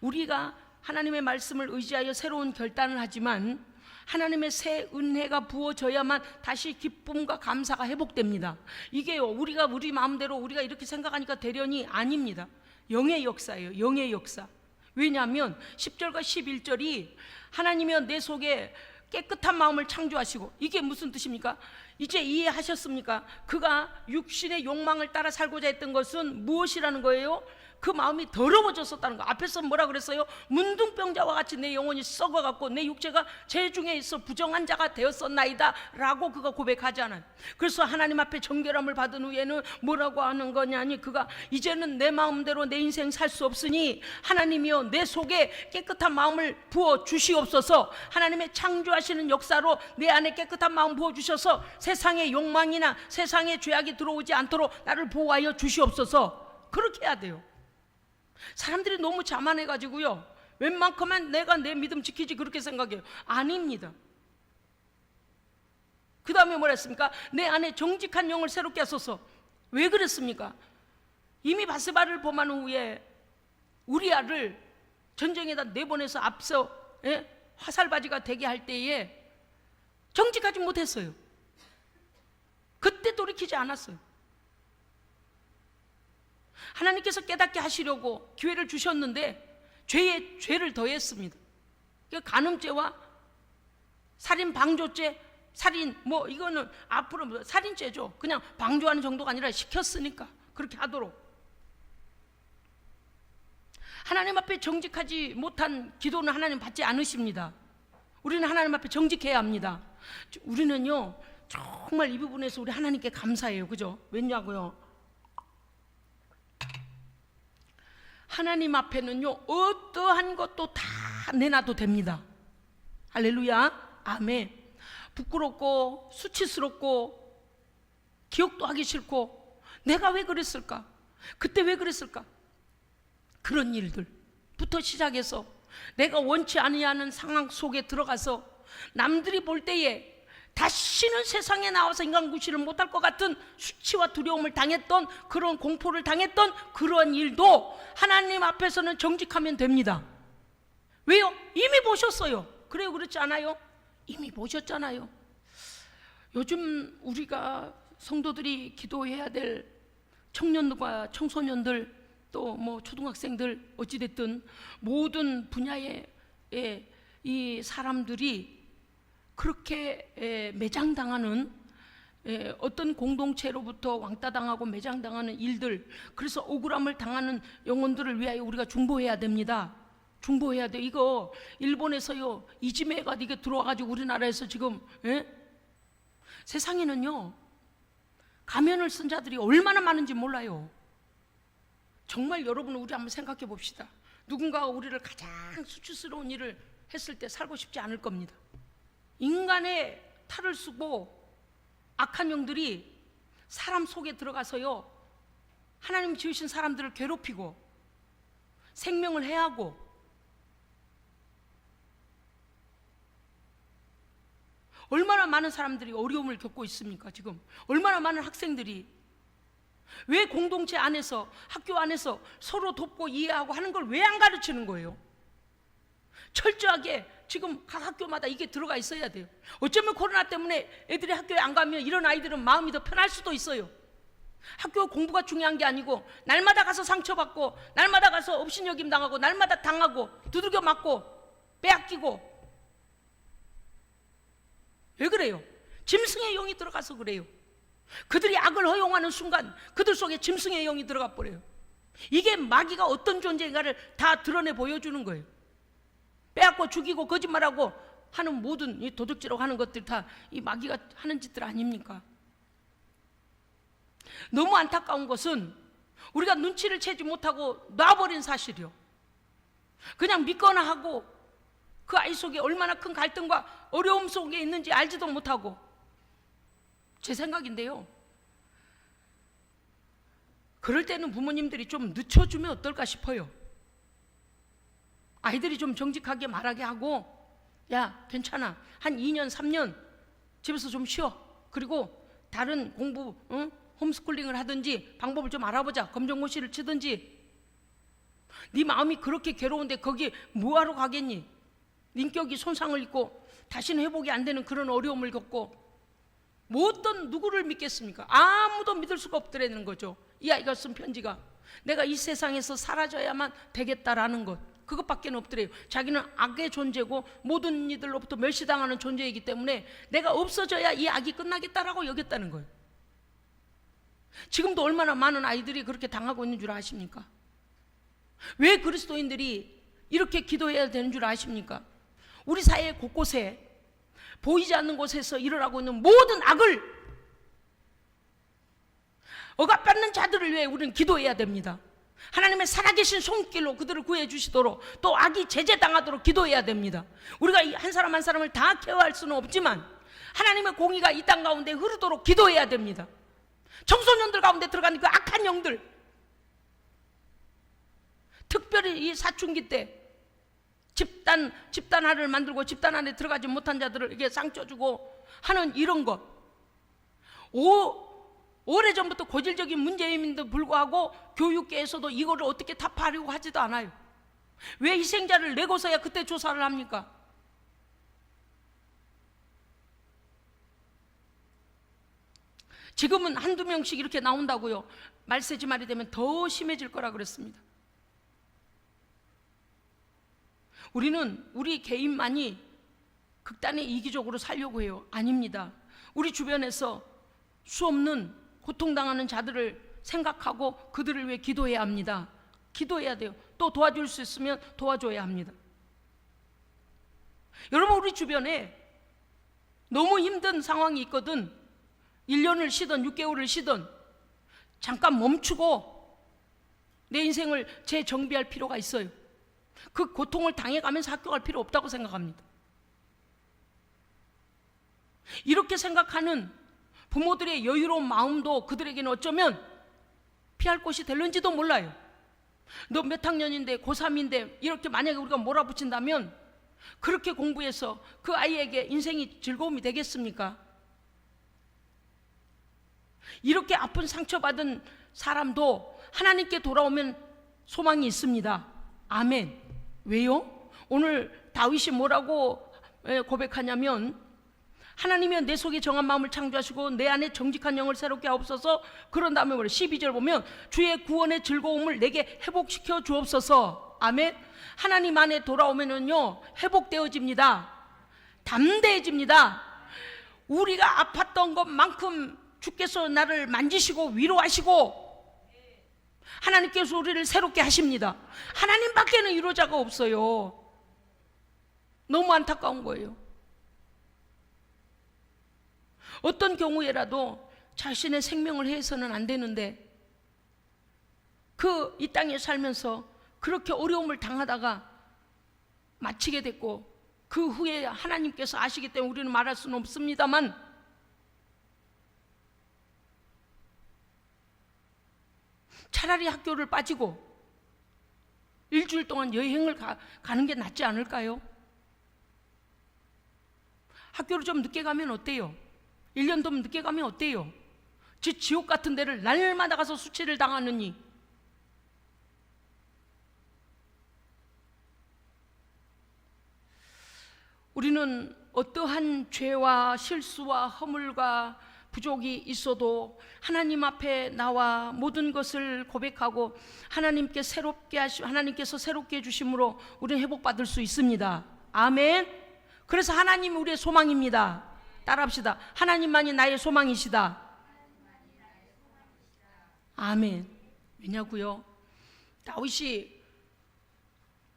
우리가 하나님의 말씀을 의지하여 새로운 결단을 하지만 하나님의 새 은혜가 부어져야만 다시 기쁨과 감사가 회복됩니다. 이게요, 우리 마음대로 우리가 이렇게 생각하니까 되려니 아닙니다. 영의 역사예요. 영의 역사. 왜냐하면 10절과 11절이 하나님이여 내 속에 깨끗한 마음을 창조하시고, 이게 무슨 뜻입니까? 이제 이해하셨습니까? 그가 육신의 욕망을 따라 살고자 했던 것은 무엇이라는 거예요? 그 마음이 더러워졌었다는 거. 앞에서 뭐라 그랬어요? 문둥병자와 같이 내 영혼이 썩어갖고 내 육체가 제 중에 있어 부정한 자가 되었었나이다 라고 그가 고백하잖아요. 그래서 하나님 앞에 정결함을 받은 후에는 뭐라고 하는 거냐니, 그가 이제는 내 마음대로 내 인생 살 수 없으니 하나님이여 내 속에 깨끗한 마음을 부어 주시옵소서. 하나님의 창조하시는 역사로 내 안에 깨끗한 마음 부어 주셔서 세상의 욕망이나 세상의 죄악이 들어오지 않도록 나를 보호하여 주시옵소서. 그렇게 해야 돼요. 사람들이 너무 자만해가지고요, 웬만큼만 내가 내 믿음 지키지 그렇게 생각해요. 아닙니다. 그 다음에 뭐라 했습니까? 내 안에 정직한 영을 새롭게 하소서. 왜 그랬습니까? 이미 바세바를 범한 후에 우리아를 전쟁에다 내보내서 앞서 화살바지가 되게 할 때에 정직하지 못했어요. 그때 돌이키지 않았어요. 하나님께서 깨닫게 하시려고 기회를 주셨는데 죄를 더했습니다. 간음죄와 살인 방조죄, 살인 이거는 앞으로 살인죄죠. 그냥 방조하는 정도가 아니라 시켰으니까 그렇게 하도록. 하나님 앞에 정직하지 못한 기도는 하나님 받지 않으십니다. 우리는 하나님 앞에 정직해야 합니다. 우리는요 정말 이 부분에서 우리 하나님께 감사해요. 그죠? 왜냐고요? 하나님 앞에는요 어떠한 것도 다 내놔도 됩니다. 할렐루야. 아멘. 부끄럽고 수치스럽고 기억도 하기 싫고 내가 왜 그랬을까, 그때 왜 그랬을까, 그런 일들부터 시작해서 내가 원치 아니하는 상황 속에 들어가서 남들이 볼 때에 다시는 세상에 나와서 인간구실을 못할 것 같은 수치와 두려움을 당했던, 그런 공포를 당했던 그런 일도 하나님 앞에서는 정직하면 됩니다. 왜요? 이미 보셨어요. 그래요? 그렇지 않아요? 이미 보셨잖아요. 요즘 우리가 성도들이 기도해야 될 청년들과 청소년들, 또 초등학생들, 어찌됐든 모든 분야의 이 사람들이 그렇게 매장당하는 어떤 공동체로부터 왕따당하고 매장당하는 일들, 그래서 억울함을 당하는 영혼들을 위하여 우리가 중보해야 됩니다. 중보해야 돼. 이거 일본에서요 이지메가 이게 들어와가지고 우리나라에서 지금 세상에는요 가면을 쓴 자들이 얼마나 많은지 몰라요. 정말 여러분, 우리 한번 생각해 봅시다. 누군가가 우리를 가장 수치스러운 일을 했을 때 살고 싶지 않을 겁니다. 인간의 탈을 쓰고 악한 영들이 사람 속에 들어가서요 하나님 지으신 사람들을 괴롭히고 생명을 해하고, 얼마나 많은 사람들이 어려움을 겪고 있습니까? 지금 얼마나 많은 학생들이 왜 공동체 안에서, 학교 안에서 서로 돕고 이해하고 하는 걸 왜 안 가르치는 거예요? 철저하게 지금 각 학교마다 이게 들어가 있어야 돼요. 어쩌면 코로나 때문에 애들이 학교에 안 가면 이런 아이들은 마음이 더 편할 수도 있어요. 학교 공부가 중요한 게 아니고 날마다 가서 상처받고 날마다 가서 업신여김 당하고 날마다 당하고 두들겨 맞고 빼앗기고, 왜 그래요? 짐승의 영이 들어가서 그래요. 그들이 악을 허용하는 순간 그들 속에 짐승의 영이 들어가 버려요. 이게 마귀가 어떤 존재인가를 다 드러내 보여주는 거예요. 빼앗고 죽이고 거짓말하고 하는 모든 이 도둑질하고 하는 것들 다 이 마귀가 하는 짓들 아닙니까? 너무 안타까운 것은 우리가 눈치를 채지 못하고 놔버린 사실이요. 그냥 믿거나 하고 그 아이 속에 얼마나 큰 갈등과 어려움 속에 있는지 알지도 못하고, 제 생각인데요, 그럴 때는 부모님들이 좀 늦춰주면 어떨까 싶어요. 아이들이 좀 정직하게 말하게 하고, 야 괜찮아, 한 2년 3년 집에서 좀 쉬어, 그리고 다른 공부 홈스쿨링을 하든지 방법을 좀 알아보자, 검정고시를 치든지. 네 마음이 그렇게 괴로운데 거기 뭐하러 가겠니? 인격이 손상을 입고 다시는 회복이 안 되는 그런 어려움을 겪고 뭐 어떤 누구를 믿겠습니까? 아무도 믿을 수가 없더라는 거죠. 이 아이가 쓴 편지가 내가 이 세상에서 사라져야만 되겠다라는 것, 그것밖에 없더래요. 자기는 악의 존재고 모든 이들로부터 멸시당하는 존재이기 때문에 내가 없어져야 이 악이 끝나겠다라고 여겼다는 거예요. 지금도 얼마나 많은 아이들이 그렇게 당하고 있는 줄 아십니까? 왜 그리스도인들이 이렇게 기도해야 되는 줄 아십니까? 우리 사회 곳곳에 보이지 않는 곳에서 일어나고 있는 모든 악을 억압받는 자들을 위해 우리는 기도해야 됩니다. 하나님의 살아계신 손길로 그들을 구해 주시도록, 또 악이 제재당하도록 기도해야 됩니다. 우리가 한 사람 한 사람을 다 케어할 수는 없지만 하나님의 공의가 이 땅 가운데 흐르도록 기도해야 됩니다. 청소년들 가운데 들어가는 그 악한 영들, 특별히 이 사춘기 때 집단화를 만들고 집단 안에 들어가지 못한 자들을 이게 쌍쪄주고 하는 이런 것, 오래전부터 고질적인 문제임에도 불구하고 교육계에서도 이거를 어떻게 타파하려고 하지도 않아요. 왜 희생자를 내고서야 그때 조사를 합니까? 지금은 한두 명씩 이렇게 나온다고요. 말세지 말이 되면 더 심해질 거라 그랬습니다. 우리는 우리 개인만이 극단의 이기적으로 살려고 해요. 아닙니다. 우리 주변에서 수없는 고통당하는 자들을 생각하고 그들을 위해 기도해야 합니다. 기도해야 돼요. 또 도와줄 수 있으면 도와줘야 합니다. 여러분, 우리 주변에 너무 힘든 상황이 있거든. 1년을 쉬든 6개월을 쉬든 잠깐 멈추고 내 인생을 재정비할 필요가 있어요. 그 고통을 당해가면서 학교 갈 필요 없다고 생각합니다. 이렇게 생각하는 부모들의 여유로운 마음도 그들에게는 어쩌면 피할 곳이 될는지도 몰라요. 너 몇 학년인데 고3인데 이렇게 만약에 우리가 몰아붙인다면 그렇게 공부해서 그 아이에게 인생이 즐거움이 되겠습니까? 이렇게 아픈 상처받은 사람도 하나님께 돌아오면 소망이 있습니다. 아멘. 왜요? 오늘 다윗이 뭐라고 고백하냐면, 하나님이여 내 속에 정한 마음을 창조하시고 내 안에 정직한 영을 새롭게 하옵소서. 그런 다음에 12절 보면 주의 구원의 즐거움을 내게 회복시켜 주옵소서. 아멘. 하나님 안에 돌아오면은요 회복되어집니다. 담대해집니다. 우리가 아팠던 것만큼 주께서 나를 만지시고 위로하시고 하나님께서 우리를 새롭게 하십니다. 하나님밖에는 위로자가 없어요. 너무 안타까운 거예요. 어떤 경우에라도 자신의 생명을 해서는 안 되는데 이 땅에 살면서 그렇게 어려움을 당하다가 마치게 됐고 그 후에 하나님께서 아시기 때문에 우리는 말할 수는 없습니다만 차라리 학교를 빠지고 일주일 동안 여행을 가는 게 낫지 않을까요? 학교를 좀 늦게 가면 어때요? 1년 좀 늦게 가면 어때요? 지옥 같은 데를 날마다 가서 수치를 당하느니 우리는 어떠한 죄와 실수와 허물과 부족이 있어도 하나님 앞에 나와 모든 것을 고백하고 하나님께서 새롭게 해주심으로 우리는 회복받을 수 있습니다. 아멘. 그래서 하나님이 우리의 소망입니다. 따라합시다. 하나님만이 나의 소망이시다. 아멘. 왜냐고요? 다윗이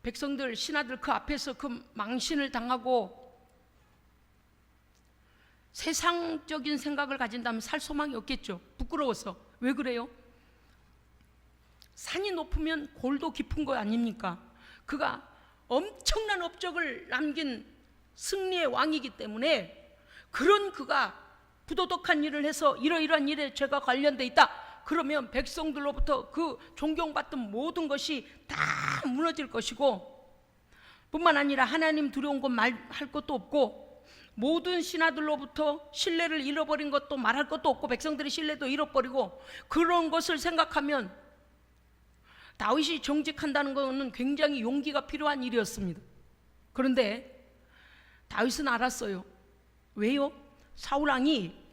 백성들 신하들 그 앞에서 그 망신을 당하고 세상적인 생각을 가진다면 살 소망이 없겠죠. 부끄러워서. 왜 그래요? 산이 높으면 골도 깊은 거 아닙니까? 그가 엄청난 업적을 남긴 승리의 왕이기 때문에 그런 그가 부도덕한 일을 해서 이러이러한 일에 죄가 관련돼 있다 그러면 백성들로부터 그 존경받던 모든 것이 다 무너질 것이고 뿐만 아니라 하나님 두려운 것 말할 것도 없고 모든 신하들로부터 신뢰를 잃어버린 것도 말할 것도 없고 백성들의 신뢰도 잃어버리고 그런 것을 생각하면 다윗이 정직한다는 것은 굉장히 용기가 필요한 일이었습니다. 그런데 다윗은 알았어요. 왜요? 사울왕이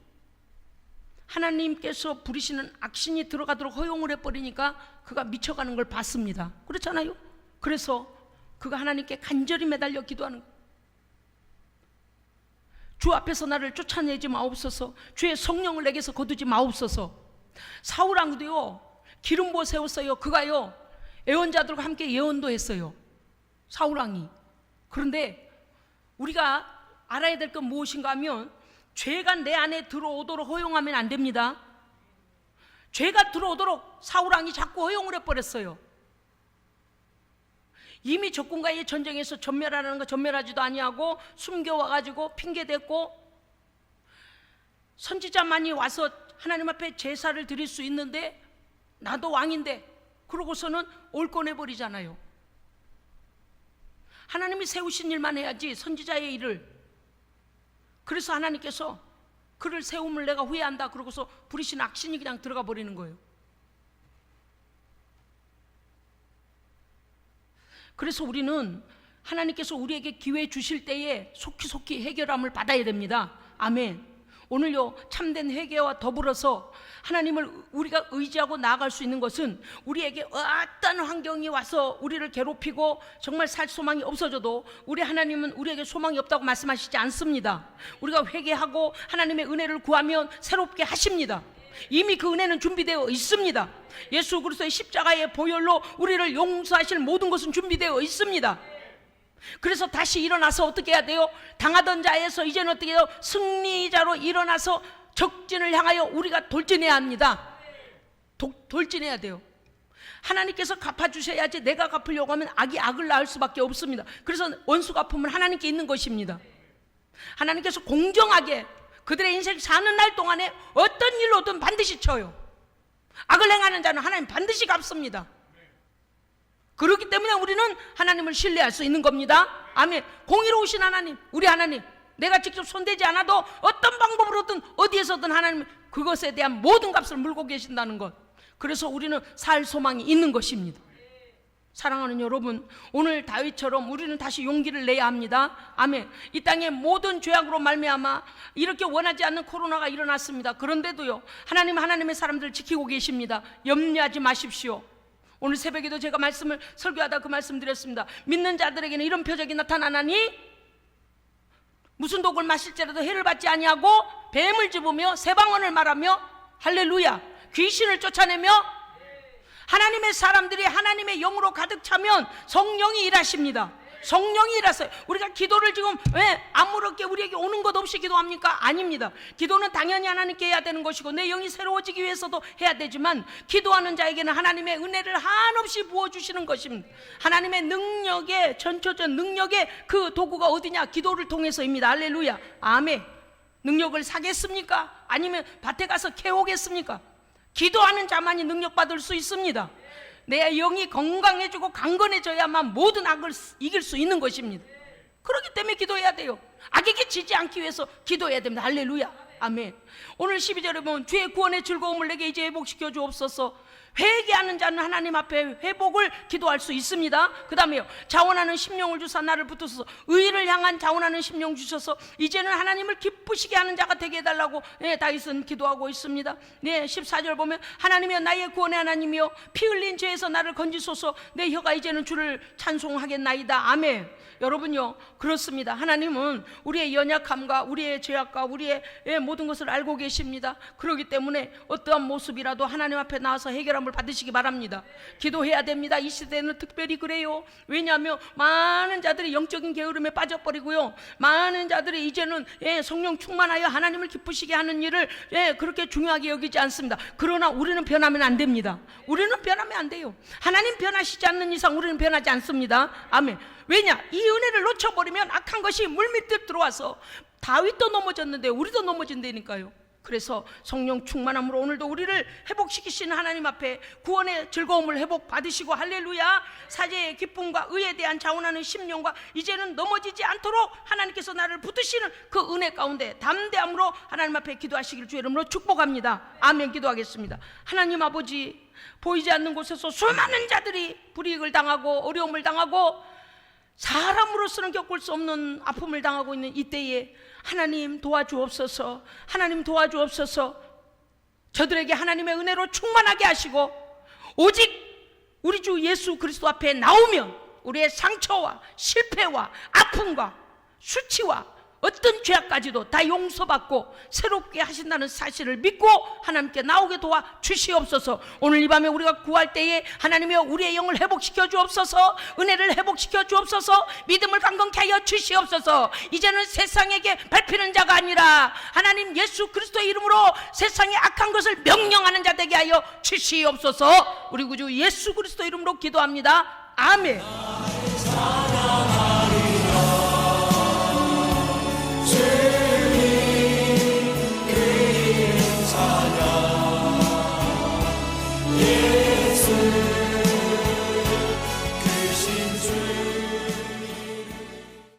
하나님께서 부리시는 악신이 들어가도록 허용을 해버리니까 그가 미쳐가는 걸 봤습니다. 그렇잖아요? 그래서 그가 하나님께 간절히 매달려 기도하는 거예요. 주 앞에서 나를 쫓아내지 마옵소서. 주의 성령을 내게서 거두지 마옵소서. 사울왕도요 기름 부어 세웠어요. 그가요 예언자들과 함께 예언도 했어요. 사울왕이. 그런데 우리가 알아야 될 건 무엇인가 하면 죄가 내 안에 들어오도록 허용하면 안 됩니다. 죄가 들어오도록 사울왕이 자꾸 허용을 해버렸어요. 이미 적군과의 전쟁에서 전멸하라는 거 전멸하지도 아니하고 숨겨와가지고 핑계댔고 선지자만이 와서 하나님 앞에 제사를 드릴 수 있는데 나도 왕인데 그러고서는 올꺼내버리잖아요. 하나님이 세우신 일만 해야지 선지자의 일을. 그래서 하나님께서 그를 세움을 내가 후회한다 그러고서 부리신 악신이 그냥 들어가 버리는 거예요. 그래서 우리는 하나님께서 우리에게 기회 주실 때에 속히 해결함을 받아야 됩니다. 아멘. 오늘요 참된 회개와 더불어서 하나님을 우리가 의지하고 나아갈 수 있는 것은 우리에게 어떤 환경이 와서 우리를 괴롭히고 정말 살 소망이 없어져도 우리 하나님은 우리에게 소망이 없다고 말씀하시지 않습니다. 우리가 회개하고 하나님의 은혜를 구하면 새롭게 하십니다. 이미 그 은혜는 준비되어 있습니다. 예수 그리스도의 십자가의 보혈로 우리를 용서하실 모든 것은 준비되어 있습니다. 그래서 다시 일어나서 어떻게 해야 돼요? 당하던 자에서 이제는 어떻게 해요? 승리자로 일어나서 적진을 향하여 우리가 돌진해야 합니다. 돌진해야 돼요. 하나님께서 갚아주셔야지 내가 갚으려고 하면 악이 악을 낳을 수밖에 없습니다. 그래서 원수 갚음은 하나님께 있는 것입니다. 하나님께서 공정하게 그들의 인생 사는 날 동안에 어떤 일로든 반드시 쳐요. 악을 행하는 자는 하나님 반드시 갚습니다. 그렇기 때문에 우리는 하나님을 신뢰할 수 있는 겁니다. 아멘. 공의로우신 하나님, 우리 하나님, 내가 직접 손대지 않아도 어떤 방법으로든 어디에서든 하나님 그것에 대한 모든 값을 물고 계신다는 것. 그래서 우리는 살 소망이 있는 것입니다. 사랑하는 여러분, 오늘 다윗처럼 우리는 다시 용기를 내야 합니다. 아멘. 이 땅의 모든 죄악으로 말미암아 이렇게 원하지 않는 코로나가 일어났습니다. 그런데도요 하나님은 하나님의 사람들을 지키고 계십니다. 염려하지 마십시오. 오늘 새벽에도 제가 말씀을 설교하다 그 말씀 드렸습니다. 믿는 자들에게는 이런 표적이 나타나나니 무슨 독을 마실지라도 해를 받지 아니하고 뱀을 집으며 새방언을 말하며 할렐루야 귀신을 쫓아내며 하나님의 사람들이 하나님의 영으로 가득 차면 성령이 일하십니다. 성령이 일하세요. 우리가 기도를 지금 왜 아무렇게 우리에게 오는 것 없이 기도합니까? 아닙니다. 기도는 당연히 하나님께 해야 되는 것이고 내 영이 새로워지기 위해서도 해야 되지만 기도하는 자에게는 하나님의 은혜를 한없이 부어주시는 것입니다. 하나님의 능력의 전초전 능력의 그 도구가 어디냐? 기도를 통해서입니다. 할렐루야 아멘. 능력을 사겠습니까? 아니면 밭에 가서 캐오겠습니까? 기도하는 자만이 능력 받을 수 있습니다. 내 영이 건강해지고 강건해져야만 모든 악을 이길 수 있는 것입니다. 그렇기 때문에 기도해야 돼요. 악에게 지지 않기 위해서 기도해야 됩니다. 할렐루야 아멘. 오늘 12절에 보면 주의 구원의 즐거움을 내게 이제 회복시켜 주옵소서. 회개하는 자는 하나님 앞에 회복을 기도할 수 있습니다. 그 다음에요 자원하는 심령을 주사 나를 붙드소서. 의를 향한 자원하는 심령 주셔서 이제는 하나님을 기쁘시게 하는 자가 되게 해달라고 다윗은 기도하고 있습니다. 14절 보면 하나님이여 나의 구원의 하나님이여 피 흘린 죄에서 나를 건지소서. 내 혀가 이제는 주를 찬송하겠나이다 아멘. 여러분요 그렇습니다. 하나님은 우리의 연약함과 우리의 죄악과 우리의 모든 것을 알고 계십니다. 그렇기 때문에 어떠한 모습이라도 하나님 앞에 나와서 해결함을 받으시기 바랍니다. 기도해야 됩니다. 이 시대는 특별히 그래요. 왜냐하면 많은 자들이 영적인 게으름에 빠져버리고요 많은 자들이 이제는 성령 충만하여 하나님을 기쁘시게 하는 일을 그렇게 중요하게 여기지 않습니다. 그러나 우리는 변하면 안 됩니다. 우리는 변하면 안 돼요. 하나님 변하시지 않는 이상 우리는 변하지 않습니다. 아멘. 왜냐? 이 은혜를 놓쳐버리면 악한 것이 물밑에 들어와서 다윗도 넘어졌는데 우리도 넘어진다니까요. 그래서 성령 충만함으로 오늘도 우리를 회복시키시는 하나님 앞에 구원의 즐거움을 회복받으시고 할렐루야 사제의 기쁨과 의에 대한 자원하는 심령과 이제는 넘어지지 않도록 하나님께서 나를 붙드시는 그 은혜 가운데 담대함으로 하나님 앞에 기도하시기를 주의 이름으로 축복합니다. 아멘. 기도하겠습니다. 하나님 아버지 보이지 않는 곳에서 수많은 자들이 불이익을 당하고 어려움을 당하고 사람으로서는 겪을 수 없는 아픔을 당하고 있는 이때에 하나님 도와주옵소서. 하나님 도와주옵소서. 저들에게 하나님의 은혜로 충만하게 하시고 오직 우리 주 예수 그리스도 앞에 나오면 우리의 상처와 실패와 아픔과 수치와 어떤 죄악까지도 다 용서받고 새롭게 하신다는 사실을 믿고 하나님께 나오게 도와 주시옵소서. 오늘 이 밤에 우리가 구할 때에 하나님이여 우리의 영을 회복시켜 주옵소서. 은혜를 회복시켜 주옵소서. 믿음을 강건케 하여 주시옵소서. 이제는 세상에게 밟히는 자가 아니라 하나님 예수 그리스도의 이름으로 세상의 악한 것을 명령하는 자 되게 하여 주시옵소서. 우리 구주 예수 그리스도 이름으로 기도합니다. 아멘. 예수 그 신주